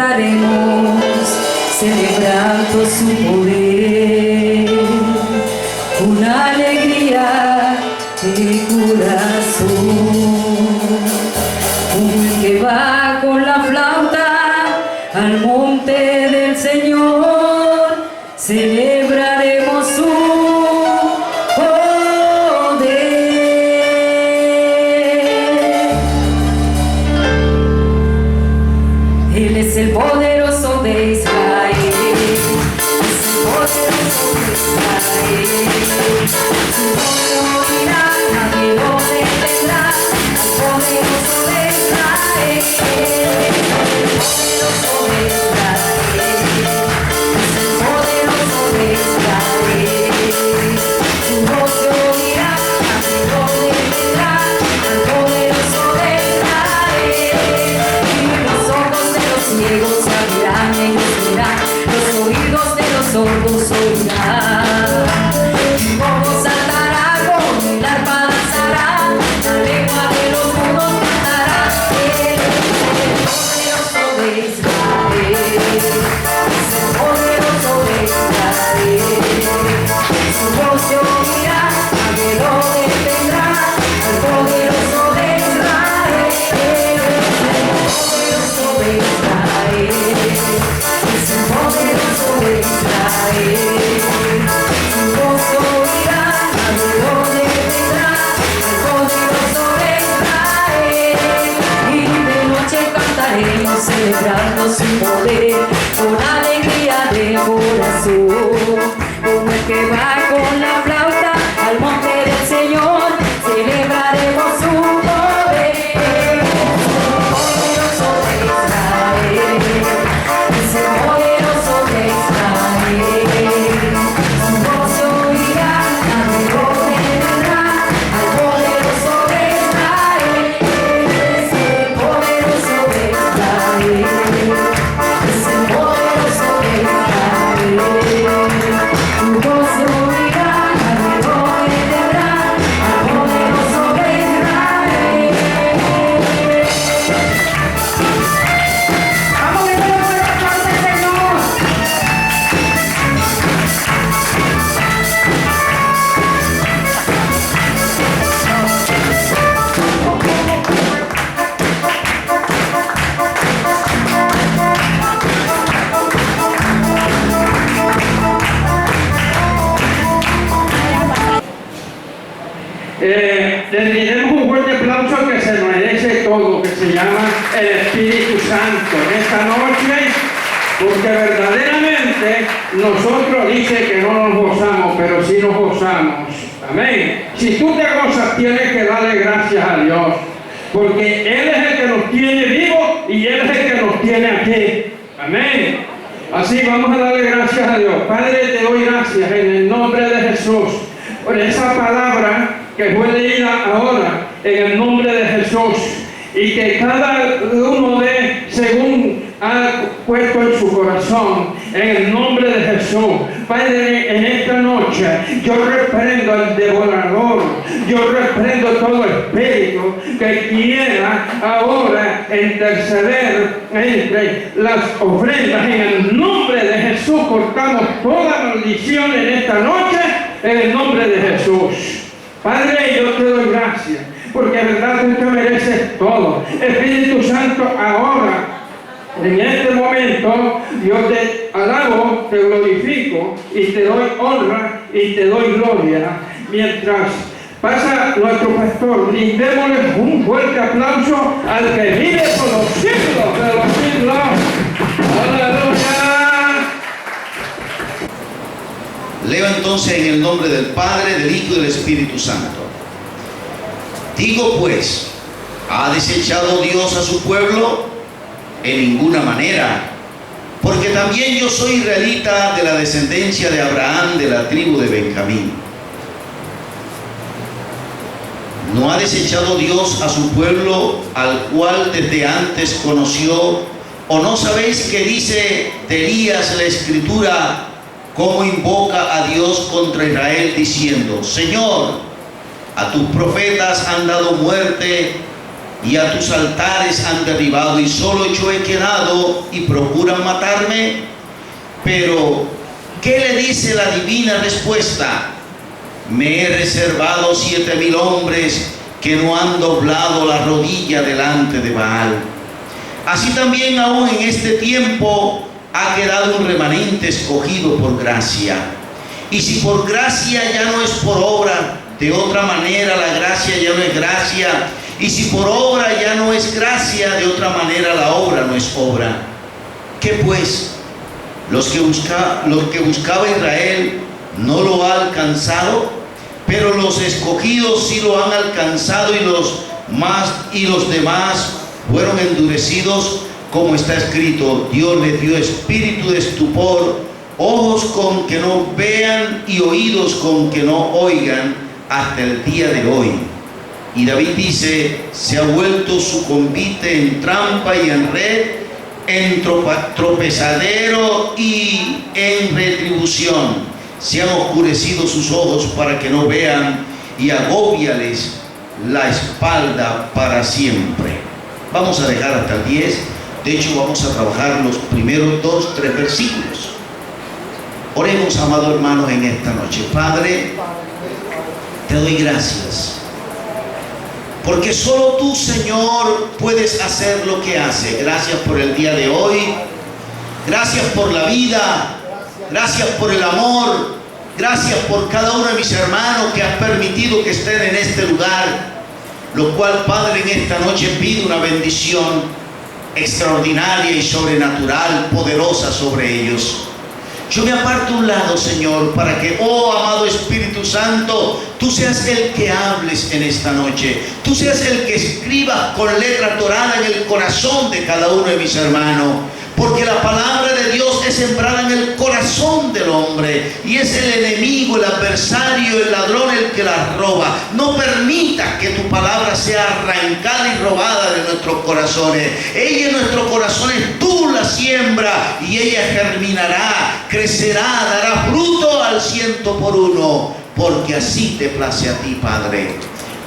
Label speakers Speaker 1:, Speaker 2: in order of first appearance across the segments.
Speaker 1: cantaremos, celebrando su poder, una alegría de corazón, como el que va con la flauta al monte del Señor, celebraremos su poder. Él es el poderoso de Israel, es el poderoso de Israel. Su voz oirá, nadie lo detendrá, el poderoso de Israel, el poderoso de Israel, es el poderoso de Israel. Su voz oirá, nadie lo detendrá, el poderoso de Israel. Y los ojos de los ciegos se abrirán y ellos verán, los oídos de los sordos oirán. Mi voz saltará, con el arpa danzará, la lengua de los mudos cantará. Él es el poderoso de Israel, es el poderoso de Israel. Su voz se oirá, nadie lo detendrá, el poderoso de Israel. Él es el poderoso de Israel, es el poderoso de Israel. Su voz se oirá, nadie lo detendrá, el poderoso de Israel. Y de noche cantaremos, celebrando su poder, con alegría de corazón, como el que va con la flauta al monte del Señor, celebraremos su poder. Poderoso de Israel, es el poderoso de Israel. Su voz se oirá, nadie lo detendrá, al poderoso de Israel. Es el poderoso de Israel, es el poderoso de Israel. Su voz se oirá, nadie lo detendrá, al poderoso de Israel. Vamos a ver cómo se aplaude el Señor.
Speaker 2: Le diremos un fuerte aplauso que se merece todo, que se llama el Espíritu Santo en esta noche, porque verdaderamente nosotros dice que no nos gozamos, pero sí nos gozamos. Amén. Si tú te gozas, tienes que darle gracias a Dios, porque Él es el que nos tiene vivos y Él es el que nos tiene aquí. Amén. Así vamos a darle gracias a Dios. Padre, te doy gracias en el nombre de Jesús por esa palabra que fue leída ahora en el nombre de Jesús, y que cada uno de según ha puesto en su corazón, en el nombre de Jesús. Padre, en esta noche yo reprendo al devorador, yo reprendo todo espíritu que quiera ahora interceder entre las ofrendas. En el nombre de Jesús cortamos toda maldición en esta noche, en el nombre de Jesús. Padre, yo te doy gracias, porque de verdad tú te mereces todo. Espíritu Santo, ahora, en este momento, yo te alabo, te glorifico y te doy honra y te doy gloria. Mientras pasa nuestro pastor, brindémosle un fuerte aplauso al que vive por los siglos de los siglos. ¡Aleluya!
Speaker 3: Leo entonces en el nombre del Padre, del Hijo y del Espíritu Santo. Digo pues, ¿ha desechado Dios a su pueblo? En ninguna manera, porque también yo soy israelita, de la descendencia de Abraham, de la tribu de Benjamín. ¿No ha desechado Dios a su pueblo, al cual desde antes conoció? ¿O no sabéis que dice de Elías la Escritura, cómo invoca a Dios contra Israel, diciendo: Señor, a tus profetas han dado muerte y a tus altares han derribado, y solo yo he quedado y procuran matarme. Pero, ¿qué le dice la divina respuesta? Me he reservado 7,000 hombres que no han doblado la rodilla delante de Baal. Así también aún en este tiempo ha quedado un remanente escogido por gracia. Y si por gracia ya no es por obra, de otra manera la gracia ya no es gracia. Y si por obra ya no es gracia, de otra manera la obra no es obra. ¿Qué pues? Los que buscaba Israel no lo ha alcanzado, pero los escogidos sí lo han alcanzado, y los demás fueron endurecidos, como está escrito: Dios les dio espíritu de estupor, ojos con que no vean y oídos con que no oigan, hasta el día de hoy. Y David dice: se ha vuelto su convite en trampa y en red, en tropezadero y en retribución. Se han oscurecido sus ojos para que no vean, y agóbiales la espalda para siempre. Vamos a dejar hasta el 10. De hecho, vamos a trabajar los primeros 2, 3 versículos. Oremos, amados hermanos, en esta noche. Padre, te doy gracias, porque solo tú, Señor, puedes hacer lo que haces. Gracias por el día de hoy. Gracias por la vida. Gracias por el amor. Gracias por cada uno de mis hermanos que has permitido que estén en este lugar. Lo cual, Padre, en esta noche pido una bendición extraordinaria y sobrenatural, poderosa sobre ellos. Yo me aparto a un lado, Señor, para que, oh amado Espíritu Santo, tú seas el que hables en esta noche. Tú seas el que escribas con letra dorada en el corazón de cada uno de mis hermanos. Porque la palabra de Dios es sembrada en el corazón del hombre, y es el enemigo, el adversario, el ladrón el que la roba. No permitas que tu palabra sea arrancada y robada de nuestros corazones. Ella en nuestros corazones tú la siembras, y ella germinará, crecerá, dará fruto al 100%, porque así te place a ti, Padre.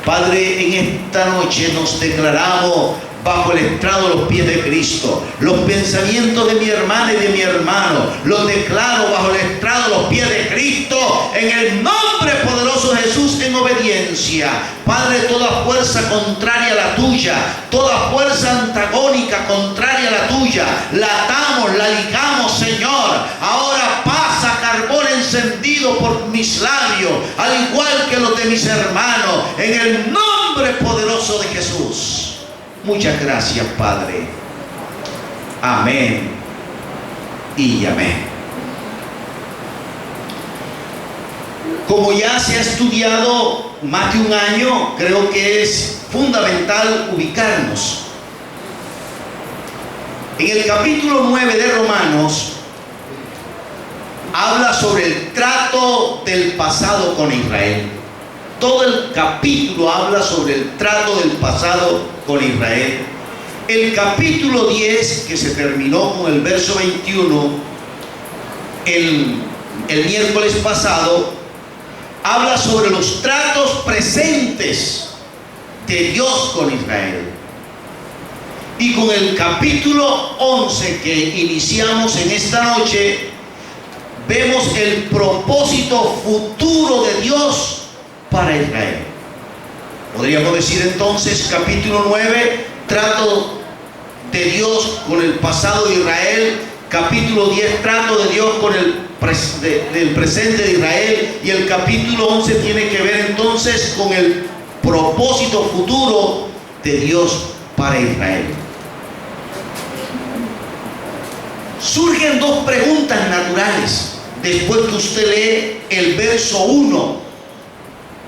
Speaker 3: Padre, en esta noche nos declaramos bajo el estrado de los pies de Cristo. Los pensamientos de mi hermana y de mi hermano los declaro bajo el estrado de los pies de Cristo, en el nombre poderoso de Jesús, en obediencia. Padre, toda fuerza contraria a la tuya, toda fuerza antagónica contraria a la tuya, la atamos, la ligamos, Señor. Ahora pasa carbón encendido por mis labios, al igual que los de mis hermanos, en el nombre poderoso de Jesús. Muchas gracias, Padre. Amén y amén. Como ya se ha estudiado más de un año, creo que es fundamental ubicarnos. En el capítulo 9 de Romanos habla sobre el trato del pasado con Israel. Todo el capítulo habla sobre el trato del pasado con Israel. El capítulo 10, que se terminó con el verso 21, el miércoles pasado, habla sobre los tratos presentes de Dios con Israel. Y con el capítulo 11 que iniciamos en esta noche, vemos el propósito futuro de Dios para Israel. Podríamos decir entonces, capítulo 9, trato de Dios con el pasado de Israel. Capítulo 10, trato de Dios con el presente de Israel. Y el capítulo 11 tiene que ver entonces con el propósito futuro de Dios para Israel. Surgen dos preguntas naturales después que usted lee el verso 1,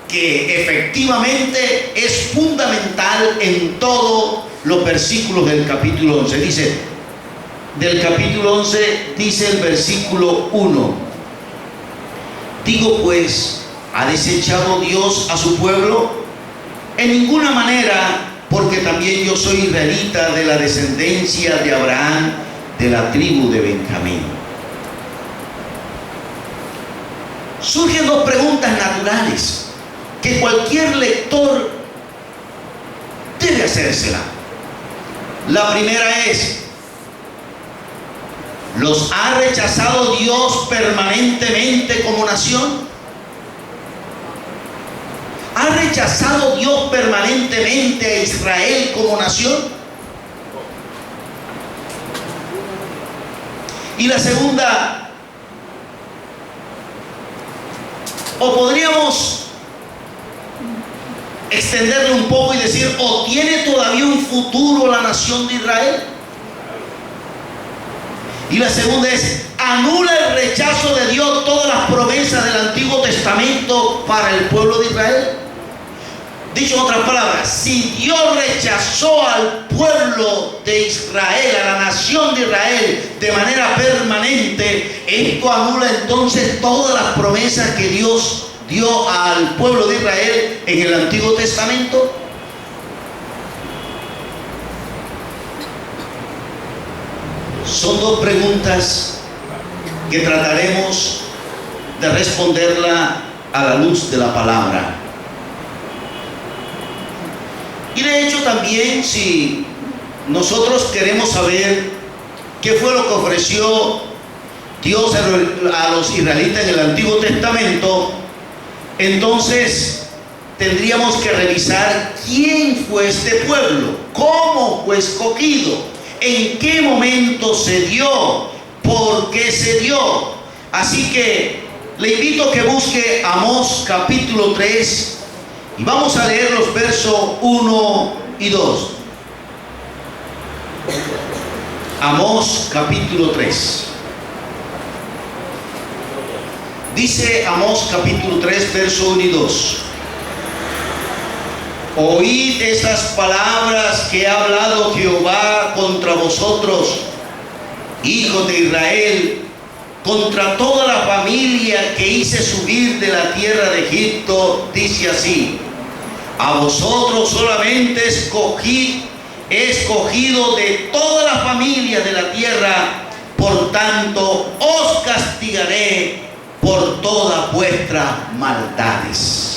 Speaker 3: que efectivamente es fundamental en todos los versículos del capítulo 11. Dice, del capítulo 11, dice el versículo 1: digo pues, ¿ha desechado Dios a su pueblo? En ninguna manera, porque también yo soy israelita, de la descendencia de Abraham, de la tribu de Benjamín. Surgen dos preguntas naturales que cualquier lector debe hacérsela. La primera es: ¿los ha rechazado Dios permanentemente como nación? ¿Ha rechazado Dios permanentemente a Israel como nación? Y la segunda, o podríamos extenderle un poco y decir, ¿o tiene todavía un futuro la nación de Israel? Y la segunda es: ¿anula el rechazo de Dios todas las promesas del Antiguo Testamento para el pueblo de Israel? Dicho en otras palabras, si Dios rechazó al pueblo de Israel, a la nación de Israel, de manera permanente, ¿esto anula entonces todas las promesas que Dios dio al pueblo de Israel en el Antiguo Testamento? Son dos preguntas que trataremos de responderla a la luz de la palabra. Y de hecho también, si nosotros queremos saber qué fue lo que ofreció Dios a los israelitas en el Antiguo Testamento, entonces tendríamos que revisar quién fue este pueblo, cómo fue escogido, en qué momento se dio, por qué se dio. Así que le invito a que busque Amós capítulo 3 y vamos a leer los versos 1 y 2. Amós capítulo 3. Dice Amós capítulo 3, verso 1 y 2. Oíd estas palabras que ha hablado Jehová contra vosotros, hijos de Israel, contra toda la familia que hice subir de la tierra de Egipto. Dice así: a vosotros solamente he escogido de toda la familia de la tierra, por tanto os castigaré por todas vuestras maldades.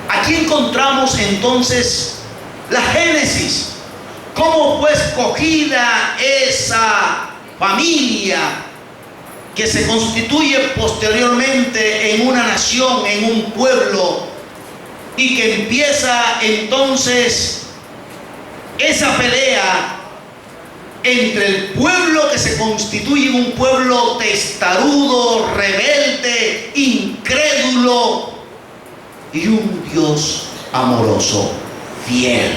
Speaker 3: Aquí encontramos entonces la génesis, cómo fue escogida esa familia que se constituye posteriormente en una nación, en un pueblo, y que empieza entonces esa pelea entre el pueblo que se constituye en un pueblo testarudo, rebelde, incrédulo, y un Dios amoroso, fiel.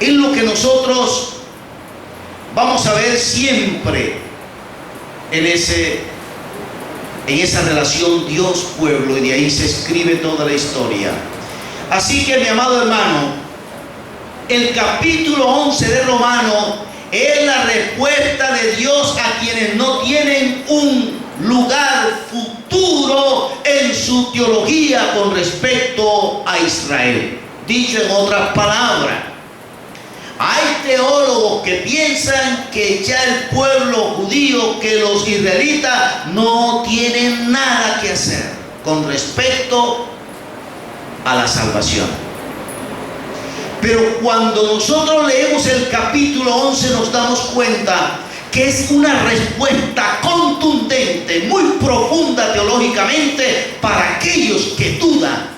Speaker 3: Es lo que nosotros vamos a ver siempre en esa relación Dios-pueblo, y de ahí se escribe toda la historia. Así que, mi amado hermano, el capítulo 11 de Romanos es la respuesta de Dios a quienes no tienen un lugar futuro en su teología con respecto a Israel. Dicho en otras palabras, hay teólogos que piensan que ya el pueblo judío, que los israelitas no tienen nada que hacer con respecto a la salvación. Pero cuando nosotros leemos el capítulo 11 nos damos cuenta que es una respuesta contundente, muy profunda teológicamente, para aquellos que dudan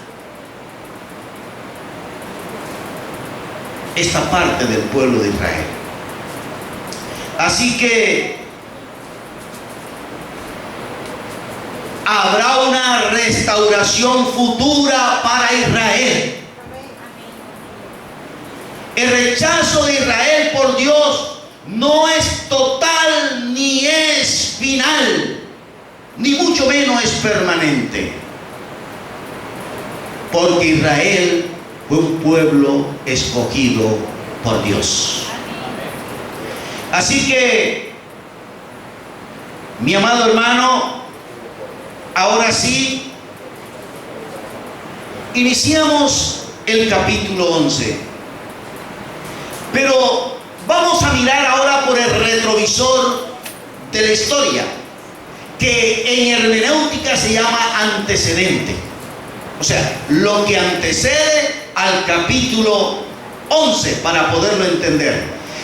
Speaker 3: esta parte del pueblo de Israel. Así que habrá una restauración futura para Israel. El rechazo de Israel por Dios no es total ni es final, ni mucho menos es permanente, porque Israel fue un pueblo escogido por Dios. Así que, mi amado hermano, ahora sí, iniciamos el capítulo 11. Pero vamos a mirar ahora por el retrovisor de la historia, que en hermenéutica se llama antecedente. O sea, lo que antecede al capítulo 11 para poderlo entender.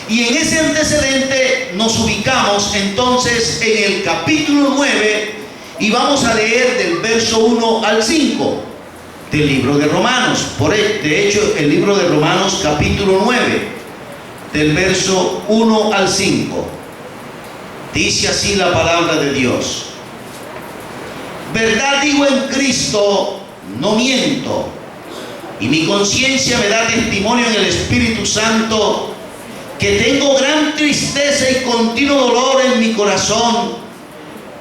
Speaker 3: Y en ese antecedente nos ubicamos entonces en el capítulo 9 y vamos a leer del verso 1 al 5 del libro de Romanos. De hecho, el libro de Romanos capítulo 9, del verso 1 al 5. Dice así la palabra de Dios. Verdad digo en Cristo, no miento, y mi conciencia me da testimonio en el Espíritu Santo que tengo gran tristeza y continuo dolor en mi corazón,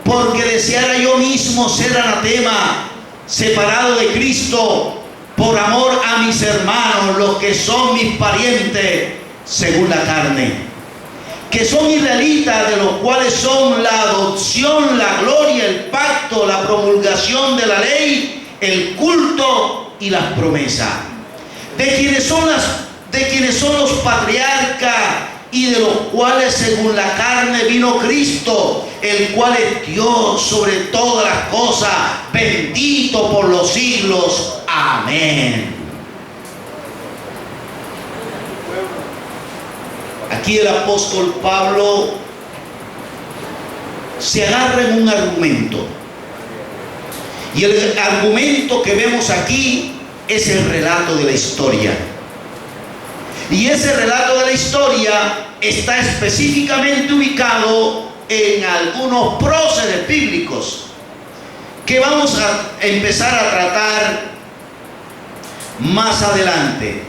Speaker 3: porque deseara yo mismo ser anatema, separado de Cristo, por amor a mis hermanos, los que son mis parientes según la carne, que son israelitas, de los cuales son la adopción, la gloria, el pacto, la promulgación de la ley, el culto y las promesas, de quienes son los patriarcas, y de los cuales según la carne vino Cristo, el cual es Dios sobre todas las cosas, bendito por los siglos. Amén. Aquí el apóstol Pablo se agarra en un argumento, y el argumento que vemos aquí es el relato de la historia. Y ese relato de la historia está específicamente ubicado en algunos próceres bíblicos que vamos a empezar a tratar más adelante.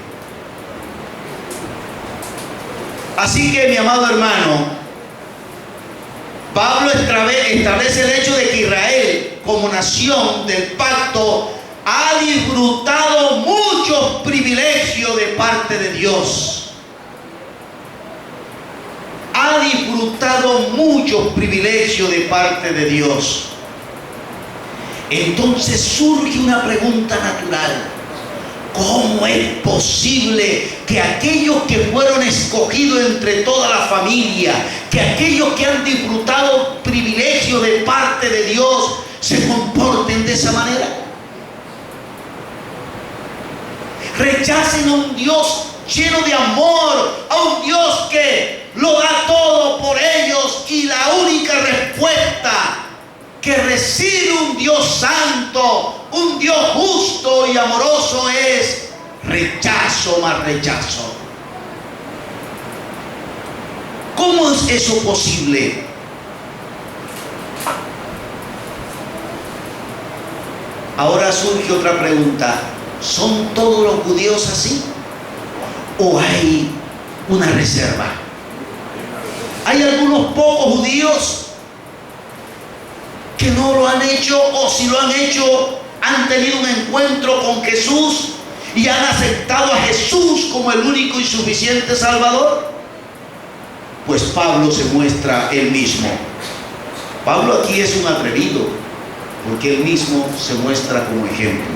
Speaker 3: Así que, mi amado hermano, Pablo establece el hecho de que Israel, como nación del pacto, ha disfrutado muchos privilegios de parte de Dios. Ha disfrutado muchos privilegios de parte de Dios. Entonces surge una pregunta natural. ¿Cómo es posible que aquellos que fueron escogidos entre toda la familia, que aquellos que han disfrutado privilegios de parte de Dios, se comporten de esa manera? Rechacen a un Dios lleno de amor, a un Dios que lo da todo por ellos, y la única respuesta que recibe un Dios santo, un Dios justo y amoroso es rechazo más rechazo. ¿Cómo es eso posible? Ahora surge otra pregunta. ¿Son todos los judíos así? ¿O hay una reserva? ¿Hay algunos pocos judíos que no lo han hecho, o si lo han hecho, han tenido un encuentro con Jesús y han aceptado a Jesús como el único y suficiente Salvador? Pues Pablo se muestra él mismo. Pablo aquí es un atrevido, porque él mismo se muestra como ejemplo.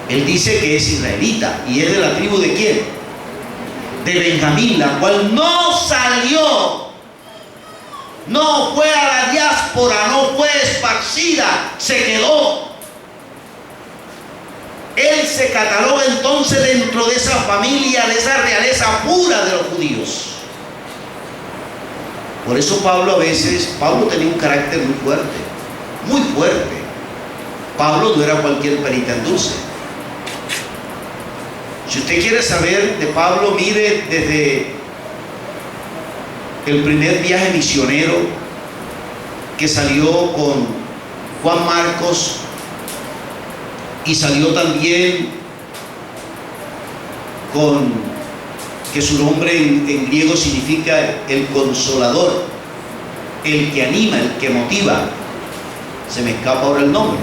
Speaker 3: Él dice que es israelita, y es de la tribu ¿de quién? De Benjamín, la cual no salió, no fue a la diáspora, no fue esparcida, se quedó. Él se cataloga entonces dentro de esa familia, de esa realeza pura de los judíos. Por eso Pablo tenía un carácter muy fuerte, muy fuerte. Pablo no era cualquier perita en dulce. Si usted quiere saber de Pablo, mire desde el primer viaje misionero que salió con Juan Marcos, y salió también con, que su nombre en griego significa el consolador, el que anima, el que motiva. Se me escapa ahora el nombre.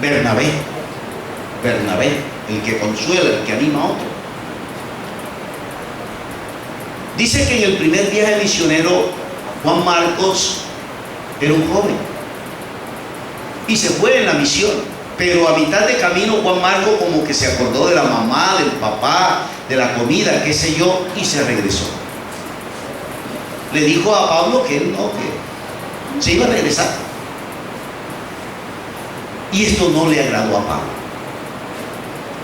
Speaker 3: Bernabé, el que consuela, el que anima a otro. Dice que en el primer viaje misionero Juan Marcos era un joven y se fue en la misión, pero a mitad de camino Juan Marcos como que se acordó de la mamá, del papá, de la comida, qué sé yo, y se regresó. Le dijo a Pablo que él no, que se iba a regresar. Y esto no le agradó a Pablo.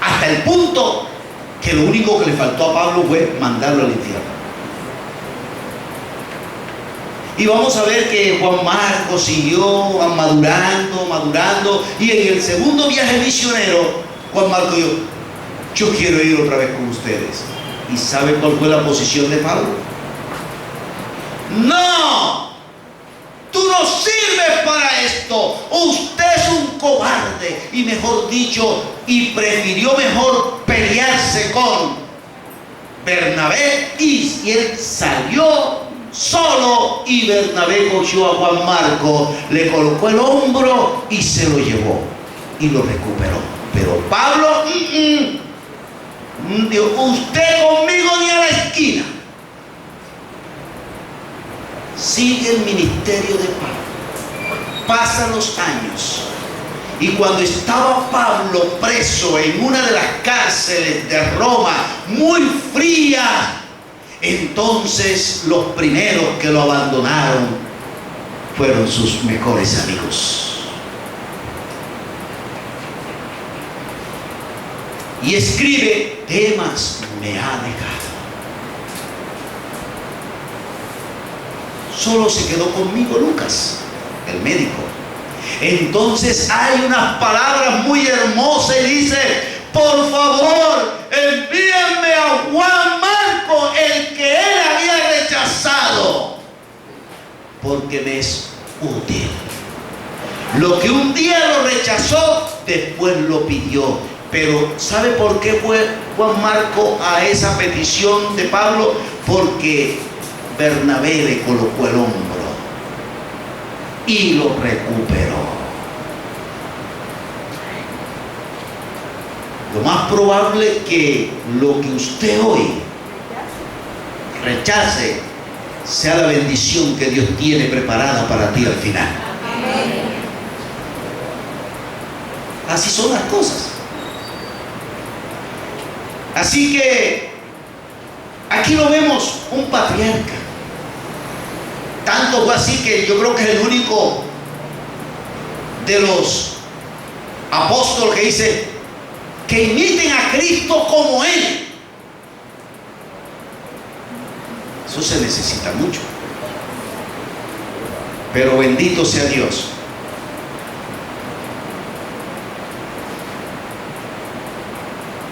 Speaker 3: Hasta el punto que lo único que le faltó a Pablo fue mandarlo al infierno. Y vamos a ver que Juan Marcos siguió madurando, y en el segundo viaje misionero, Juan Marcos dijo: yo quiero ir otra vez con ustedes. ¿Y sabe cuál fue la posición de Pablo? ¡No! ¡Tú no sirves para esto! ¡Usted es un cobarde! Y mejor dicho, y prefirió mejor pelearse con Bernabé, y él salió solo, y Bernabé cogió a Juan Marcos, le colocó el hombro y se lo llevó y lo recuperó. Pero Pablo, dijo: usted conmigo ni a la esquina. Sigue el ministerio de Pablo. Pasan los años, y cuando estaba Pablo preso en una de las cárceles de Roma, muy fría, entonces los primeros que lo abandonaron fueron sus mejores amigos. Y escribe: Demas me ha dejado, solo se quedó conmigo Lucas, el médico. Entonces hay unas palabras muy hermosas y dice: por favor, envíenme a Juan Marcos, el que él había rechazado, porque me es útil. Lo que un día lo rechazó, después lo pidió. Pero ¿sabe por qué fue Juan Marcos a esa petición de Pablo? Porque Bernabé le colocó el hombro y lo recuperó. Lo más probable que lo que usted hoy rechace sea la bendición que Dios tiene preparada para ti al final. Así son las cosas. Así que aquí lo vemos, un patriarca. Tanto fue así que yo creo que es el único de los apóstoles que dice que imiten a Cristo como Él. Eso se necesita mucho. Pero bendito sea Dios.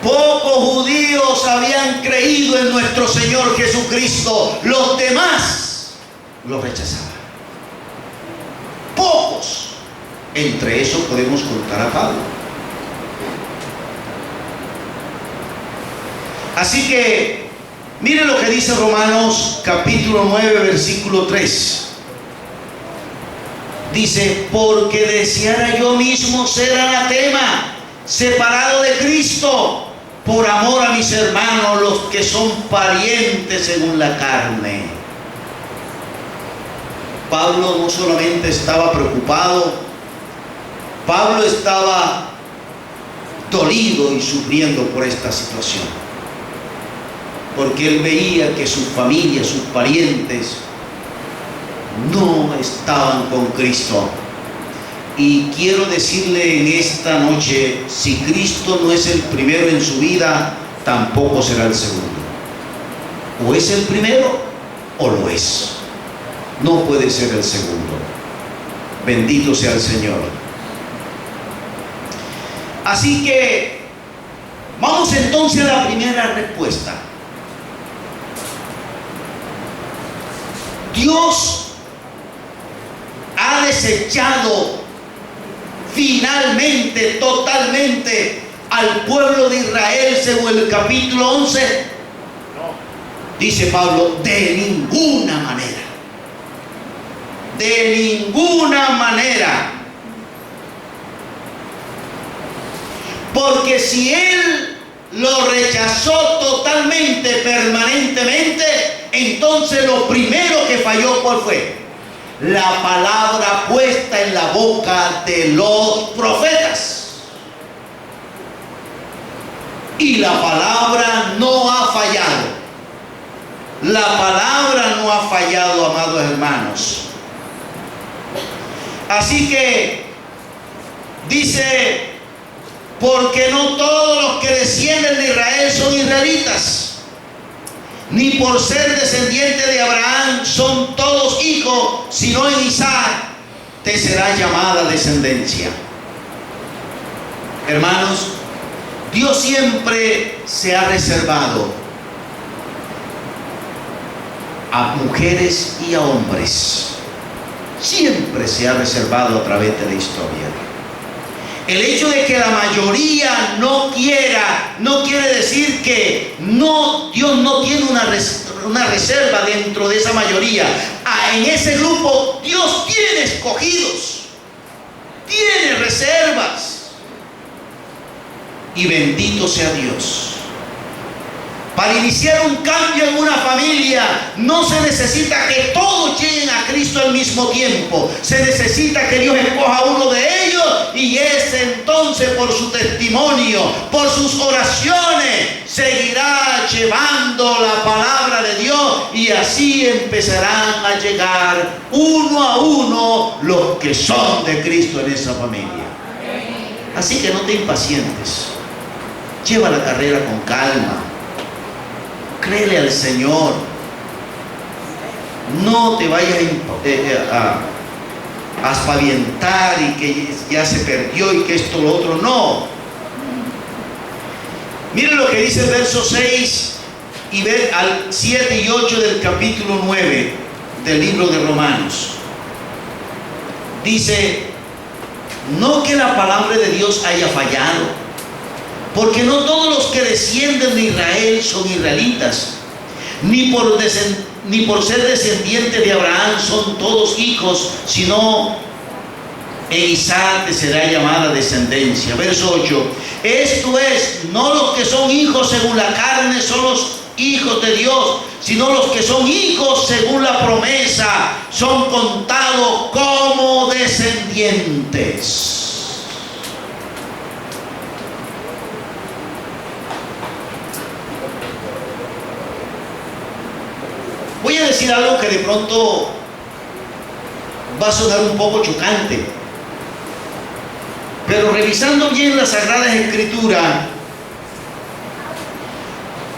Speaker 3: Pocos judíos habían creído en nuestro Señor Jesucristo. Los demás lo rechazaban. Pocos. Entre esos podemos contar a Pablo. Así que miren lo que dice Romanos capítulo 9 versículo 3. Dice: porque deseara yo mismo ser anatema, separado de Cristo, por amor a mis hermanos, los que son parientes según la carne. Pablo no solamente estaba preocupado, Pablo estaba dolido y sufriendo por esta situación, porque él veía que su familia, sus parientes no estaban con Cristo. Y quiero decirle en esta noche: si Cristo no es el primero en su vida, tampoco será el segundo. O es el primero o lo es. No puede ser el segundo. Bendito sea el Señor. Así que vamos entonces a la primera respuesta. Dios ha desechado finalmente, totalmente al pueblo de Israel según el capítulo 11. Dice Pablo: de ninguna manera. De ninguna manera. Porque si él lo rechazó totalmente, permanentemente, entonces lo primero que falló, ¿cuál fue? La palabra puesta en la boca de los profetas. Y la palabra no ha fallado. La palabra no ha fallado, amados hermanos. Así que Dice, porque no todos los que descienden de Israel son israelitas, ni por ser descendiente de Abraham son todos hijos, sino en Isaac te será llamada descendencia. Hermanos, Dios siempre se ha reservado a mujeres y a hombres. Siempre se ha reservado a través de la historia. El hecho de que la mayoría no quiera, no quiere decir que Dios no tiene una reserva dentro de esa mayoría. En ese grupo Dios tiene escogidos, tiene reservas. Y bendito sea Dios. Para iniciar un cambio en una familia no se necesita que todos lleguen a Cristo al mismo tiempo. Se necesita que Dios escoja a uno de ellos y ese entonces, por su testimonio, por sus oraciones, seguirá llevando la palabra de Dios, y así empezarán a llegar uno a uno los que son de Cristo en esa familia. Así que no te impacientes. Lleva la carrera con calma. Créele al Señor. No te vayas a aspavientar y que ya se perdió y que esto, lo otro. No. Miren lo que dice el verso 6 y al 7 y 8 del capítulo 9 del libro de Romanos. Dice, no que la palabra de Dios haya fallado, porque no todos los que descienden de Israel son israelitas, ni por ser descendientes de Abraham son todos hijos, sino en Isaac te será llamada descendencia. Verso 8, esto es, no los que son hijos según la carne son los hijos de Dios, sino los que son hijos según la promesa son contados como descendientes. Voy a decir algo que de pronto va a sonar un poco chocante, pero revisando bien las Sagradas Escrituras,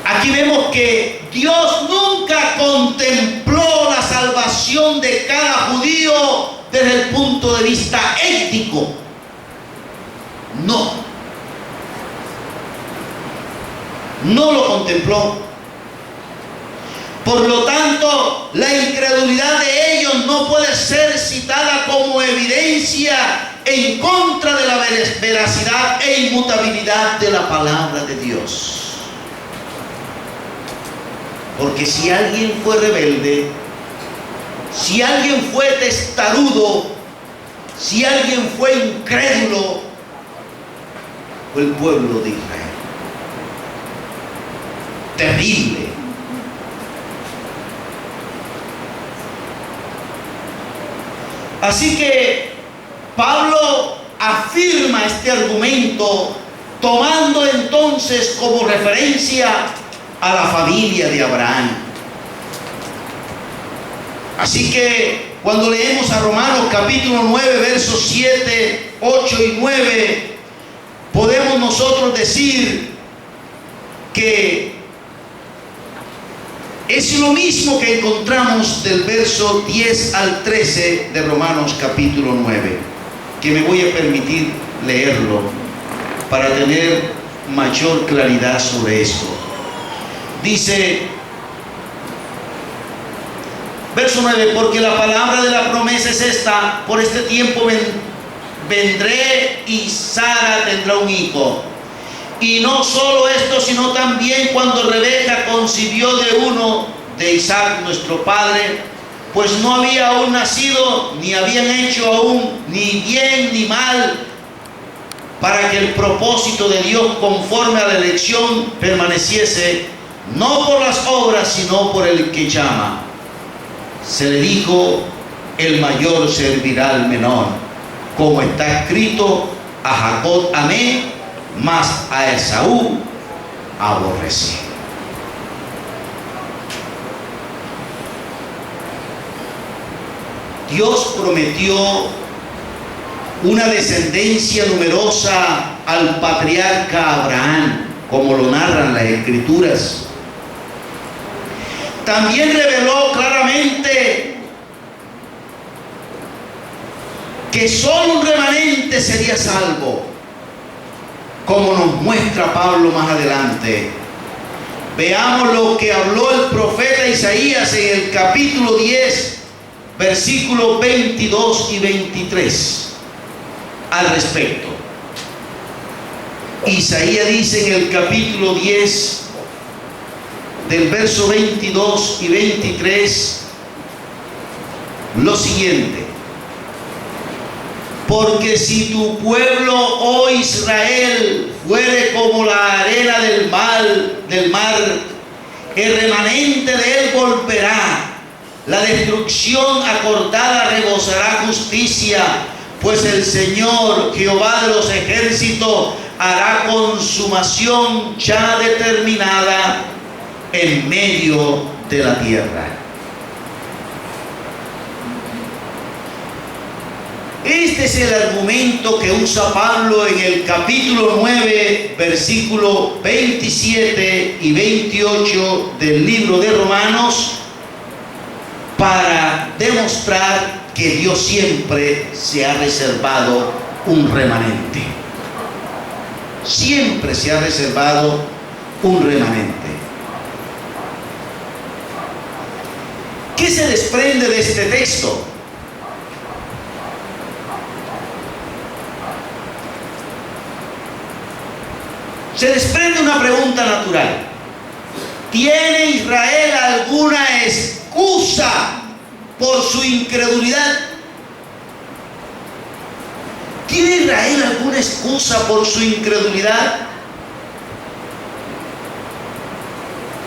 Speaker 3: aquí vemos que Dios nunca contempló la salvación de cada judío desde el punto de vista ético. No lo contempló. Por lo tanto, la incredulidad de ellos no puede ser citada como evidencia en contra de la veracidad e inmutabilidad de la palabra de Dios. Porque si alguien fue rebelde, si alguien fue testarudo, si alguien fue incrédulo, fue el pueblo de Israel. Terrible. Así que Pablo afirma este argumento tomando entonces como referencia a la familia de Abraham. Así que cuando leemos a Romanos capítulo 9 versos 7, 8 y 9, podemos nosotros decir que es lo mismo que encontramos del verso 10 al 13 de Romanos capítulo 9, que me voy a permitir leerlo para tener mayor claridad sobre esto. Dice, verso 9, porque la palabra de la promesa es esta, por este tiempo vendré y Sara tendrá un hijo. Y no solo esto, sino también cuando Rebeca concibió de uno de Isaac nuestro padre, pues no había aún nacido, ni habían hecho aún ni bien ni mal, para que el propósito de Dios conforme a la elección permaneciese, no por las obras, sino por el que llama. Se le dijo, el mayor servirá al menor, como está escrito, a Jacob amé, mas a Esaú aborrecí. Dios prometió una descendencia numerosa al patriarca Abraham, como lo narran las Escrituras. También reveló claramente que solo un remanente sería salvo, como nos muestra Pablo más adelante. Veamos lo que habló el profeta Isaías en el capítulo 10, versículos 22 y 23 al respecto. Isaías dice en el capítulo 10, del verso 22 y 23, lo siguiente: porque si tu pueblo, oh Israel, fuere como la arena del mar, el remanente de él volverá, la destrucción acordada rebosará justicia, pues el Señor, Jehová de los ejércitos, hará consumación ya determinada en medio de la tierra. Este es el argumento que usa Pablo en el capítulo 9, versículos 27 y 28 del libro de Romanos, para demostrar que Dios siempre se ha reservado un remanente. Siempre se ha reservado un remanente. ¿Qué se desprende de este texto? Se desprende una pregunta natural. ¿Tiene Israel alguna excusa por su incredulidad? ¿Tiene Israel alguna excusa por su incredulidad?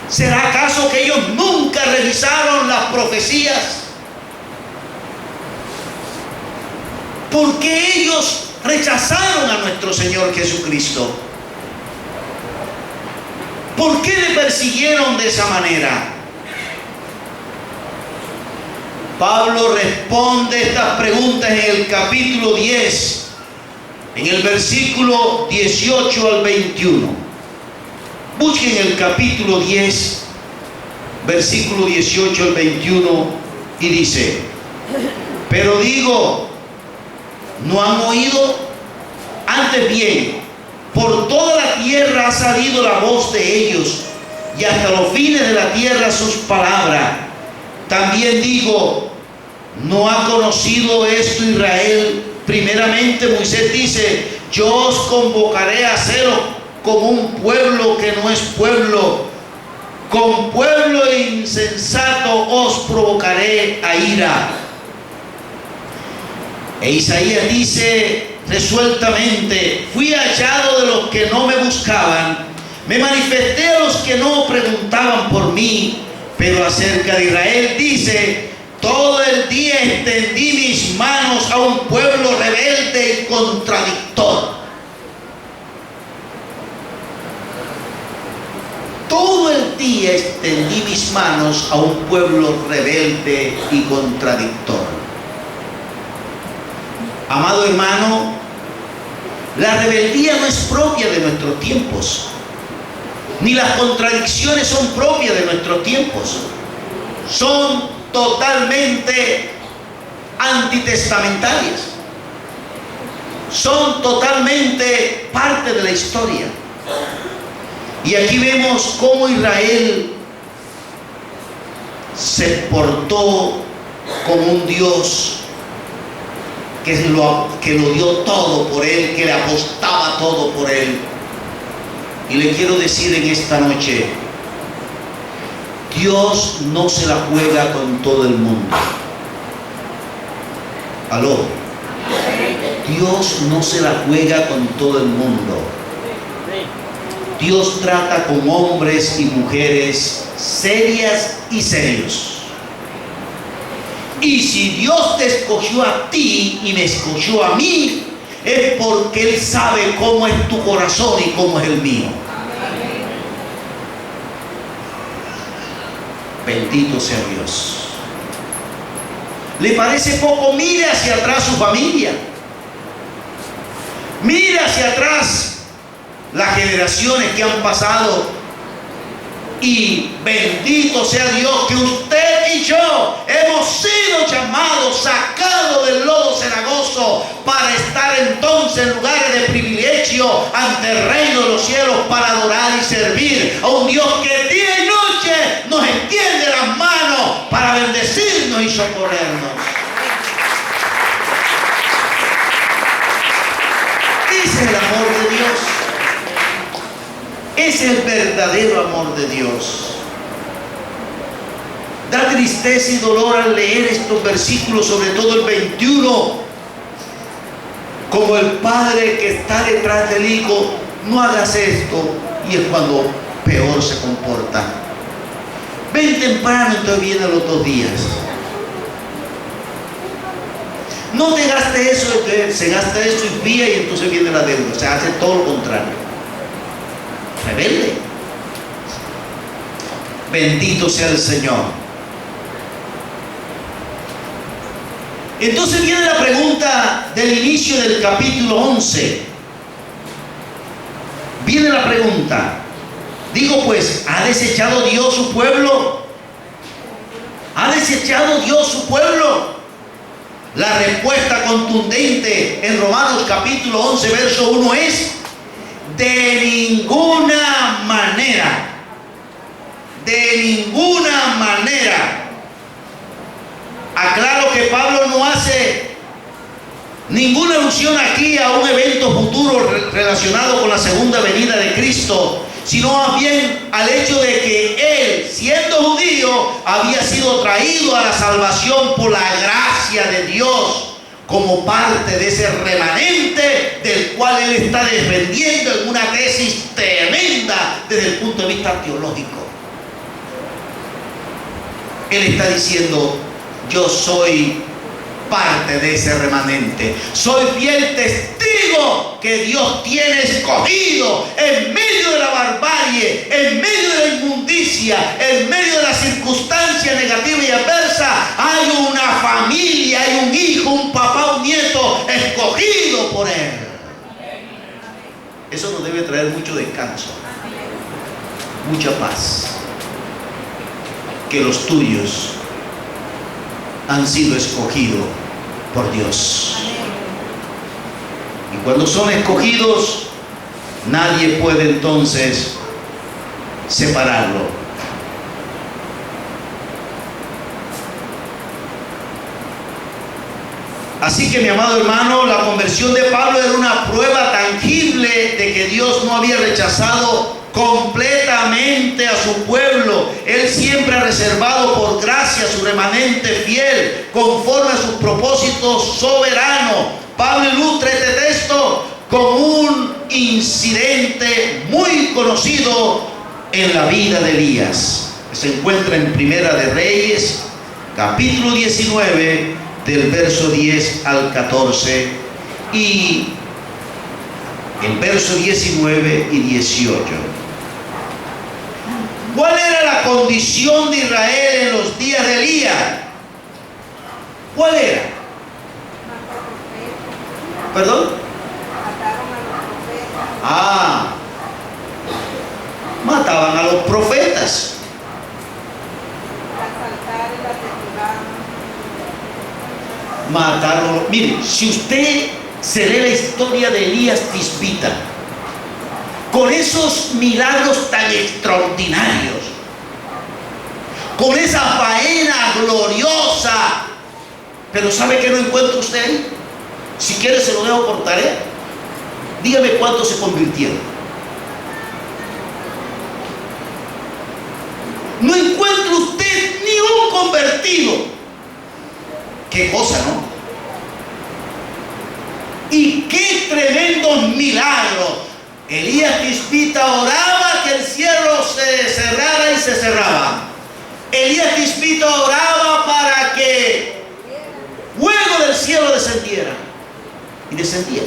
Speaker 3: ¿Será acaso que ellos nunca revisaron las profecías? ¿Por qué ellos rechazaron a nuestro Señor Jesucristo? ¿Por qué le persiguieron de esa manera? Pablo responde estas preguntas en el capítulo 10, en el versículo 18 al 21. Busquen el capítulo 10, versículo 18 al 21, y dice: pero digo, ¿no han oído? Antes bien, por toda la tierra ha salido la voz de ellos, y hasta los fines de la tierra sus palabras. También digo, ¿no ha conocido esto Israel? Primeramente Moisés dice: yo os convocaré a haceros como un pueblo que no es pueblo, con pueblo insensato os provocaré a ira. E Isaías dice resueltamente: fui hallado de los que no me buscaban, me manifesté a los que no preguntaban por mí. Pero acerca de Israel dice: todo el día extendí mis manos a un pueblo rebelde y contradictor. Todo el día extendí mis manos a un pueblo rebelde y contradictor. Amado hermano, la rebeldía no es propia de nuestros tiempos, ni las contradicciones son propias de nuestros tiempos. Son totalmente antitestamentarias. Son totalmente parte de la historia. Y aquí vemos cómo Israel se portó como un Dios que lo dio todo por él, que le apostaba todo por él. Y le quiero decir en esta noche: Dios no se la juega con todo el mundo. ¿Aló? Dios no se la juega con todo el mundo. Dios trata con hombres y mujeres serias y serios. Y si Dios te escogió a ti y me escogió a mí, es porque Él sabe cómo es tu corazón y cómo es el mío. Bendito sea Dios. ¿Le parece poco? Mire hacia atrás su familia. Mire hacia atrás las generaciones que han pasado y bendito sea Dios que usted y yo hemos sido llamados, sacados del lodo cenagoso para estar entonces en lugares de privilegio ante el reino de los cielos para adorar y servir a un Dios que día y noche nos extiende las manos para bendecirnos y socorrernos. Ese es el amor de Dios. Ese es el verdadero amor de Dios. Da tristeza y dolor al leer estos versículos, sobre todo el 21, como el padre que está detrás del hijo, no hagas esto, y es cuando peor se comporta. Ven temprano, entonces viene a los 2 días. No te gaste eso, entonces se gasta eso y vía, y entonces viene la deuda. O sea, hace todo lo contrario. Rebelde. Bendito sea el Señor. Entonces viene la pregunta del inicio del capítulo 11. Viene la pregunta. Digo pues, ¿ha desechado Dios su pueblo? ¿Ha desechado Dios su pueblo? La respuesta contundente en Romanos capítulo 11 verso 1 es: de ninguna manera. De ninguna manera. Aclaro que Pablo no hace ninguna alusión aquí a un evento futuro relacionado con la segunda venida de Cristo, sino más bien al hecho de que él, siendo judío, había sido traído a la salvación por la gracia de Dios, como parte de ese remanente del cual él está defendiendo en una tesis tremenda desde el punto de vista teológico. Él está diciendo: yo soy parte de ese remanente, soy fiel testigo que Dios tiene escogido en medio de la barbarie, en medio de la inmundicia, en medio de las circunstancias negativas y adversas. Hay una familia, hay un hijo, un papá, un nieto escogido por él. Eso nos debe traer mucho descanso, mucha paz, que los tuyos han sido escogidos por Dios. Y cuando son escogidos, nadie puede entonces separarlo. Así que, mi amado hermano, la conversión de Pablo era una prueba tangible de que Dios no había rechazado completamente a su pueblo. Él siempre ha reservado por gracia a su remanente fiel, conforme a sus propósitos soberanos. Pablo ilustra este texto con un incidente muy conocido en la vida de Elías. Se encuentra en Primera de Reyes, capítulo 19, del verso 10 al 14, y el verso 19 y 18. ¿Cuál era la condición de Israel en los días de Elías? ¿Cuál era? ¿Perdón? Mataban a los profetas. Mataron. Mire, si usted se lee la historia de Elías Tisbita, con esos milagros tan extraordinarios, con esa faena gloriosa, pero ¿sabe qué no encuentra usted ahí? Si quiere se lo dejo por tarea. Dígame cuántos se convirtieron. No encuentra usted ni un convertido. Qué cosa, ¿no? Y qué tremendos milagros. Elías Tisbita oraba que el cielo se cerrara y se cerraba. Elías Tisbita oraba para que fuego del cielo descendiera. Y descendía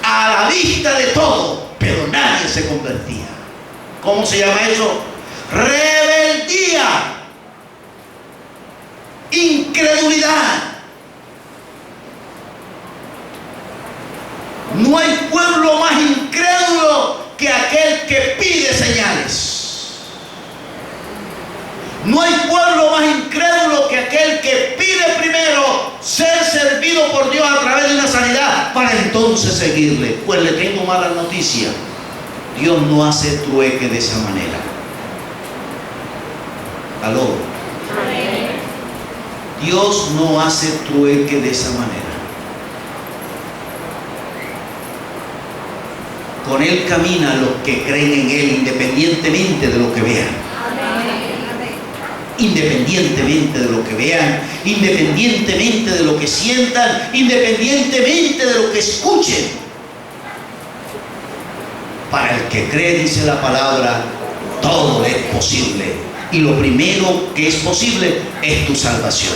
Speaker 3: a la vista de todo, pero nadie se convertía. ¿Cómo se llama eso? Rebeldía, incredulidad. No hay pueblo más incrédulo que aquel que pide señales. No hay pueblo más incrédulo que aquel que pide primero ser servido por Dios a través de una sanidad para entonces seguirle. Pues le tengo mala noticia. Dios no hace trueque de esa manera. ¿Aló? Dios no hace trueque de esa manera. Con Él caminan los que creen en Él independientemente de lo que vean. Independientemente de lo que vean, independientemente de lo que sientan, independientemente de lo que escuchen. Para el que cree, dice la palabra, todo es posible. Y lo primero que es posible es tu salvación.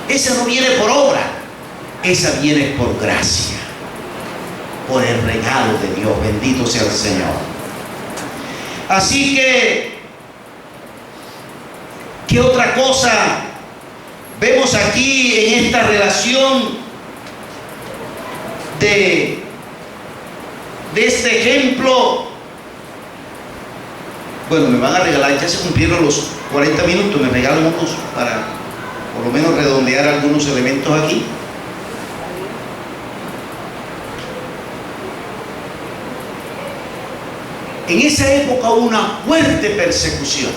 Speaker 3: Esa no viene por obra, esa viene por gracia, por el regalo de Dios. Bendito sea el Señor. Así que, ¿qué otra cosa vemos aquí en esta relación de este ejemplo? Bueno, me van a regalar, ya se cumplieron los 40 minutos, me regalan unos para por lo menos redondear algunos elementos aquí. En esa época hubo una fuerte persecución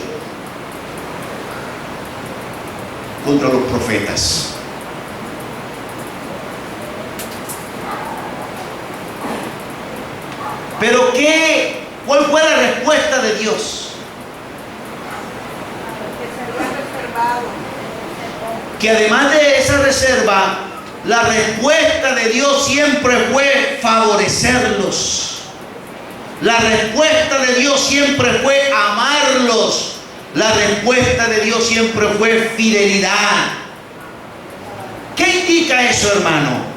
Speaker 3: contra los profetas. Pero ¿cuál fue la respuesta de Dios? Que además de esa reserva, la respuesta de Dios siempre fue favorecerlos. La respuesta de Dios siempre fue amarlos. La respuesta de Dios siempre fue fidelidad. ¿Qué indica eso, hermano?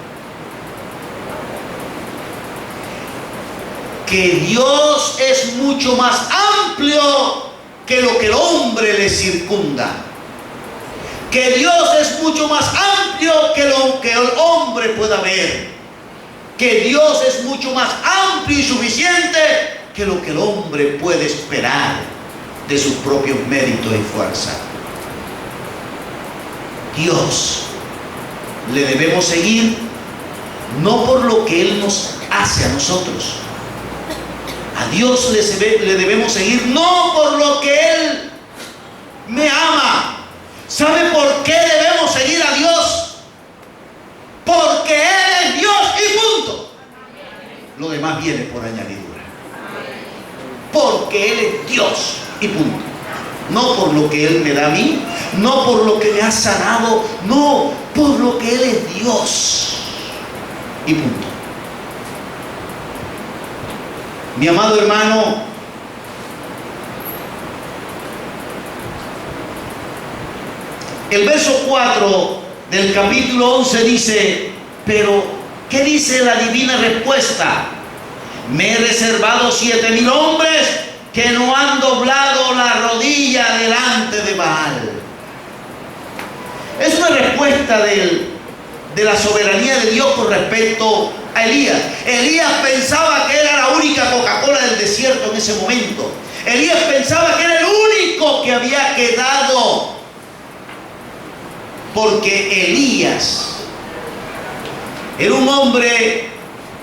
Speaker 3: Que Dios es mucho más amplio que lo que el hombre le circunda. Que Dios es mucho más amplio que lo que el hombre pueda ver. Que Dios es mucho más amplio y suficiente que lo que el hombre puede esperar de sus propios méritos y fuerza. Dios le debemos seguir no por lo que Él nos hace a nosotros. A Dios le debemos seguir no por lo que Él me ama. ¿Sabe por qué debemos seguir a Dios? Porque Él es Dios y punto. Lo demás viene por añadidura. Porque Él es Dios y punto. No por lo que Él me da a mí, no por lo que me ha sanado, no, por lo que Él es Dios y punto. Mi amado hermano, el verso 4 del capítulo 11 dice, pero ¿qué dice la divina respuesta? Me he reservado 7,000 hombres que no han doblado la rodilla delante de Baal. Es una respuesta de la soberanía de Dios con respecto a Elías. Elías pensaba que era la única Coca-Cola del desierto en ese momento. Elías pensaba que era el único que había quedado. Porque Elías era un hombre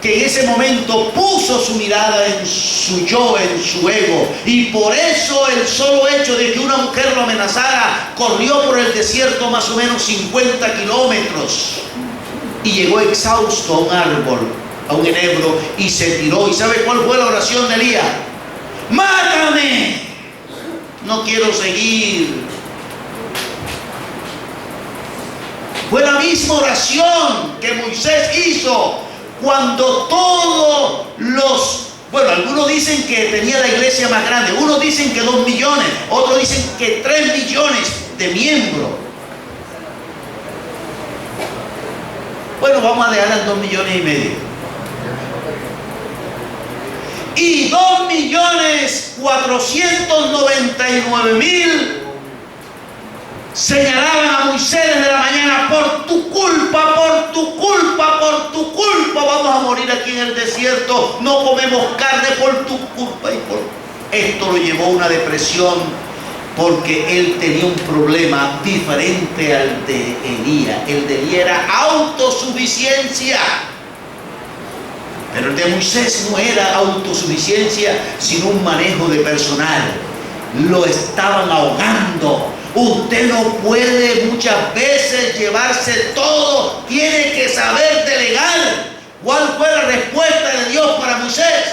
Speaker 3: que en ese momento puso su mirada en su yo, en su ego. Y por eso el solo hecho de que una mujer lo amenazara, corrió por el desierto más o menos 50 kilómetros. Y llegó exhausto a un árbol, a un enebro, y se tiró. ¿Y sabe cuál fue la oración de Elías? ¡Mátame! No quiero seguir. Fue la misma oración que Moisés hizo cuando todos los... Bueno, algunos dicen que tenía la iglesia más grande, unos dicen que 2 millones, otros dicen que 3 millones de miembros. Bueno, vamos a dejar en 2,5 millones. Y 2,499,000 señalaban a Moisés desde la mañana: por tu culpa, por tu culpa, por tu culpa vamos vamos a morir aquí en el desierto, no comemos carne por tu culpa. Y por esto lo llevó a una depresión, porque él tenía un problema diferente al de Elías. El de Elías era autosuficiencia, pero el de Moisés no era autosuficiencia, sino un manejo de personal. Lo estaban ahogando. Usted no puede muchas veces llevarse todo, tiene que saber delegar. ¿Cuál fue la respuesta de Dios para Moisés?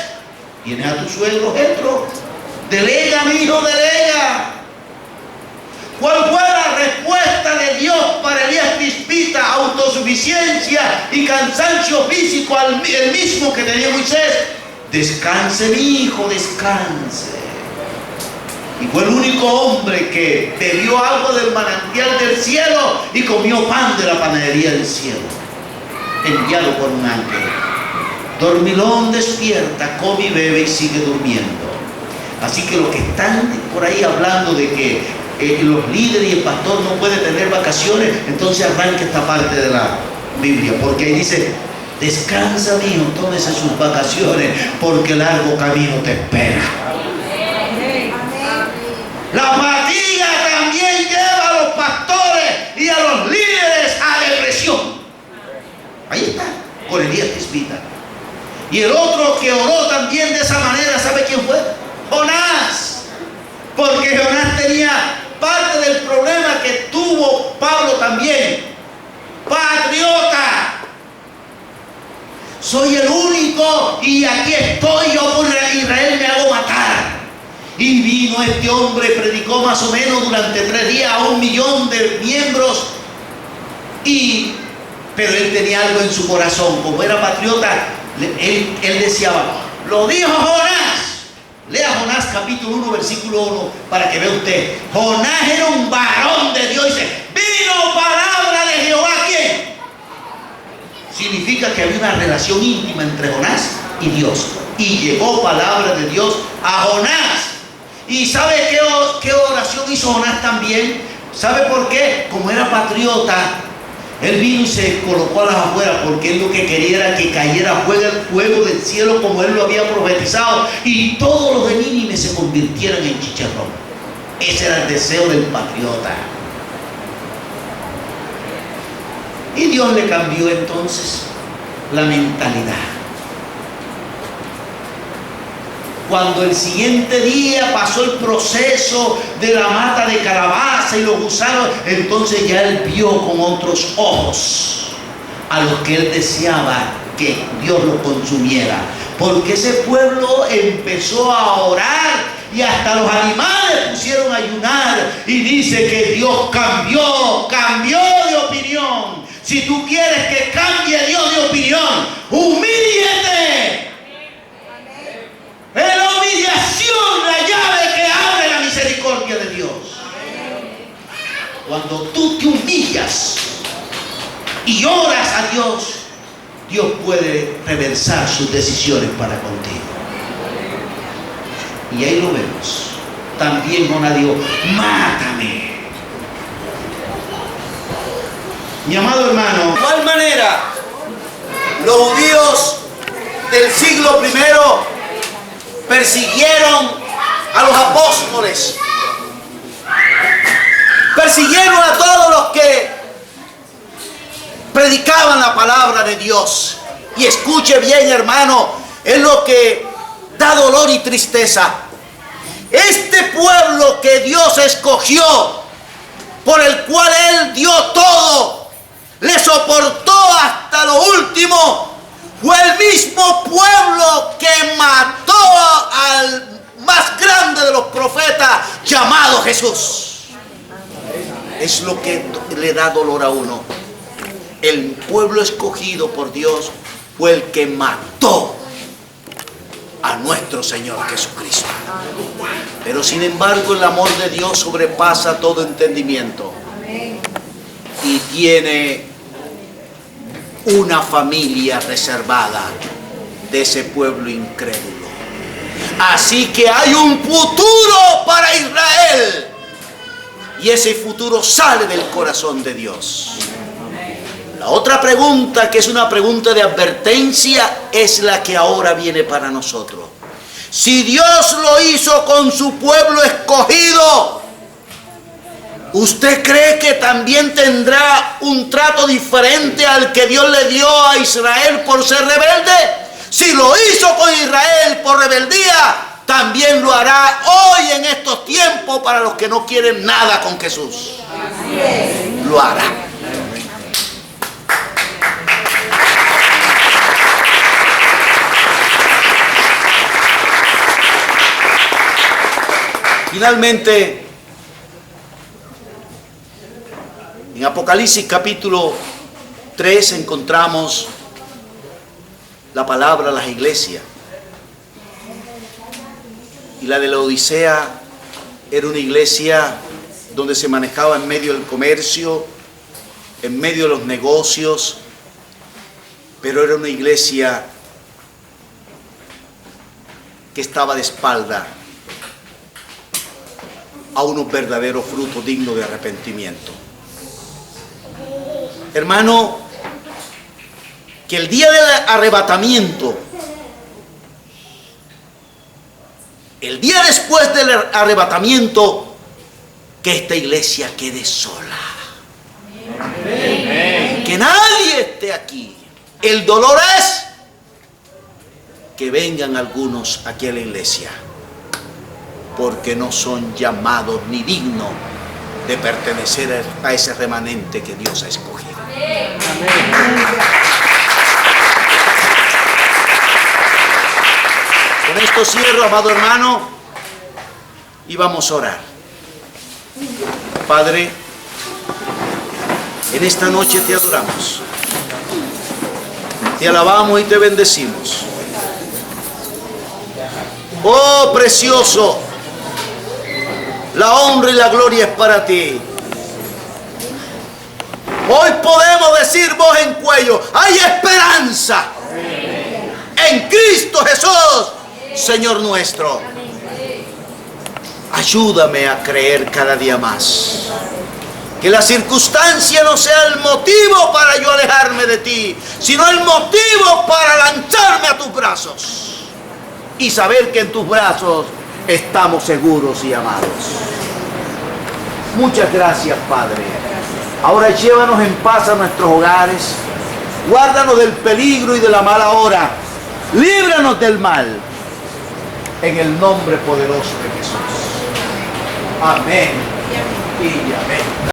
Speaker 3: Tienes a tu suegro Jetro, delega, mi hijo, delega. ¿Cuál fue la respuesta de Dios para Elías Tispita? Autosuficiencia y cansancio físico, el mismo que tenía Moisés. Descanse, mi hijo, descanse. Y fue el único hombre que bebió agua del manantial del cielo y comió pan de la panadería del cielo, enviado por un ángel. Dormilón despierta, come y bebe y sigue durmiendo. Así que los que están por ahí hablando de que los líderes y el pastor no pueden tener vacaciones, entonces arranca esta parte de la Biblia, porque ahí dice: descansa, mi hijo, tómese sus vacaciones, porque largo camino te espera. La fatiga también lleva a los pastores y a los líderes a depresión. Ahí está, con Elías Tispita. Y el otro que oró también de esa manera, ¿sabe quién fue? Jonás. Porque Jonás tenía parte del problema que tuvo Pablo también. Patriota. Soy el único y aquí estoy, yo por Israel me hago matar. Y vino este hombre, predicó más o menos durante 3 días a 1 millón de miembros. Pero él tenía algo en su corazón. Como era patriota, él decía: lo dijo Jonás. Lea Jonás capítulo 1, versículo 1, para que vea usted. Jonás era un varón de Dios. Dice: vino palabra de Jehová. ¿Quién? Significa que había una relación íntima entre Jonás y Dios. Y llegó palabra de Dios a Jonás. ¿Y sabe qué oración hizo Jonás también? ¿Sabe por qué? Como era patriota, él vino y se colocó a las afueras, porque él lo que quería era que cayera fuego del cielo, como él lo había profetizado, y todos los de Nínive se convirtieran en chicharrón. Ese era el deseo del patriota. Y Dios le cambió entonces la mentalidad. Cuando el siguiente día pasó el proceso de la mata de calabaza y los gusanos, entonces ya él vio con otros ojos a los que él deseaba que Dios los consumiera. Porque ese pueblo empezó a orar y hasta los animales pusieron a ayunar. Y dice que Dios cambió de opinión. Si tú quieres que cambie Dios de opinión, humíllate. Es la humillación la llave que abre la misericordia de Dios. Cuando tú te humillas y oras a Dios, Dios puede reversar sus decisiones para contigo. Y ahí lo vemos. También Jonás dijo: mátame. Mi amado hermano, ¿de igual manera los judíos del siglo I persiguieron a los apóstoles, persiguieron a todos los que predicaban la palabra de Dios? Y escuche bien, hermano, es lo que da dolor y tristeza. Este pueblo que Dios escogió, por el cual Él dio todo, le soportó hasta lo último, fue el mismo pueblo que mató al más grande de los profetas, llamado Jesús. Es lo que le da dolor a uno. El pueblo escogido por Dios fue el que mató a nuestro Señor Jesucristo. Pero sin embargo, el amor de Dios sobrepasa todo entendimiento y tiene una familia reservada de ese pueblo incrédulo. Así que hay un futuro para Israel, y ese futuro sale del corazón de Dios. La La otra pregunta, que es una pregunta de advertencia, es la que ahora viene para nosotros. Si Dios lo hizo con su pueblo escogido, ¿usted cree que también tendrá un trato diferente al que Dios le dio a Israel por ser rebelde? Si lo hizo con Israel por rebeldía, también lo hará hoy en estos tiempos para los que no quieren nada con Jesús.
Speaker 1: Así es.
Speaker 3: Lo hará. Finalmente, en Apocalipsis capítulo 3 encontramos la palabra a las iglesias. Y la de la Odisea era una iglesia donde se manejaba en medio del comercio, en medio de los negocios, pero era una iglesia que estaba de espalda a unos verdaderos frutos dignos de arrepentimiento. Hermano, que el día del arrebatamiento, el día después del arrebatamiento, que esta iglesia quede sola. Amén. Que nadie esté aquí. El dolor es que vengan algunos aquí a la iglesia, porque no son llamados ni dignos de pertenecer a ese remanente que Dios ha escogido. Amén. Con esto cierro, amado hermano, y vamos a orar. Padre, en esta noche te adoramos, te alabamos y te bendecimos. Oh, precioso, la honra y la gloria es para ti. Hoy podemos decir voz en cuello, hay esperanza en Cristo Jesús, Señor nuestro. Ayúdame a creer cada día más. Que la circunstancia no sea el motivo para yo alejarme de ti, sino el motivo para lanzarme a tus brazos y saber que en tus brazos estamos seguros y amados. Muchas gracias, Padre. Ahora llévanos en paz a nuestros hogares. Guárdanos del peligro y de la mala hora. Líbranos del mal. En el nombre poderoso de Jesús. Amén y amén.